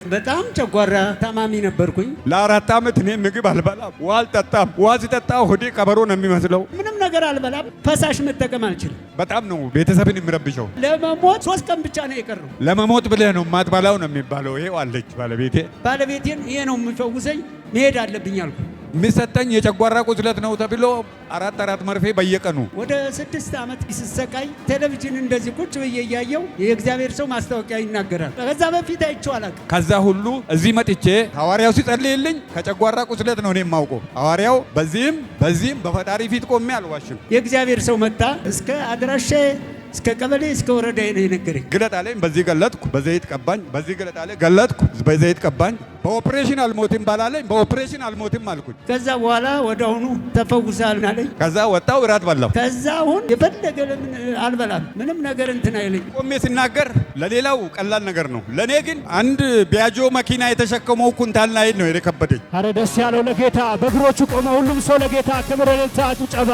በጣም ጨጓራ ታማሚ ነበርኩኝ። ለ4 ዓመት እኔ ምግብ አልበላም፣ ውሃ አልጠጣም። ውሃ ስጠጣ ሆዴ ቀበሮ ነው የሚመስለው። ምንም ነገር አልበላም። ፈሳሽ መጠቀም አልችልም። በጣም ነው ቤተሰብን የሚረብሸው። ለመሞት 3 ቀን ብቻ ነው የቀረው። ለመሞት ብለህ ነው የማትበላው ነው የሚባለው። ይሄው አለች ባለቤቴን ይሄ ነው የሚፈውሰኝ፣ መሄድ አለብኝ አልኩ። የሚሰጠኝ የጨጓራ ቁስለት ነው ተብሎ 4 መርፌ በየቀኑ ወደ 6 ዓመት ሲሰቃይ ቴሌቪዥን እንደዚህ ቁጭ ብዬ እያየው የእግዚአብሔር ሰው ማስታወቂያ ይናገራል። ከዛ በፊት አይቼው አላውቅም። ከዛ ሁሉ እዚህ መጥቼ ሐዋርያው ሲጸልይልኝ ከጨጓራ ቁስለት ነው እኔ የማውቀው። ሐዋርያው በዚህም በፈጣሪ ፊት ቆሜ አልዋሽም። የእግዚአብሔር ሰው መጣ። እስከ አድራሻ እስከ ቀበሌ እስከ ወረዳ ነው የነገረኝ። ግለጥ አለኝ፣ በዚህ ገለጥኩ፣ በዘይት ቀባኝ። በዚህ ግለጥ አለኝ፣ ገለጥኩ፣ በዘይት ቀባኝ። በኦፕሬሽን አልሞትም ባላለኝ በኦፕሬሽን አልሞትም አልኩኝ። ከዛ በኋላ ወዲያውኑ ተፈውሳል አለኝ። ከዛ ወጣው እራት በላው። ከዛ አሁን የፈለገ ለምን አልበላም፣ ምንም ነገር እንትን አይለኝ። ቆሜ ሲናገር ለሌላው ቀላል ነገር ነው፣ ለኔ ግን አንድ ቢያጆ መኪና የተሸከመው ኩንታል ላይ ነው የከበደኝ። አረ ደስ ያለው ለጌታ በእግሮቹ ቆመ። ሁሉም ሰው ለጌታ ክብር፣ እልልታ፣ ጭብጨባ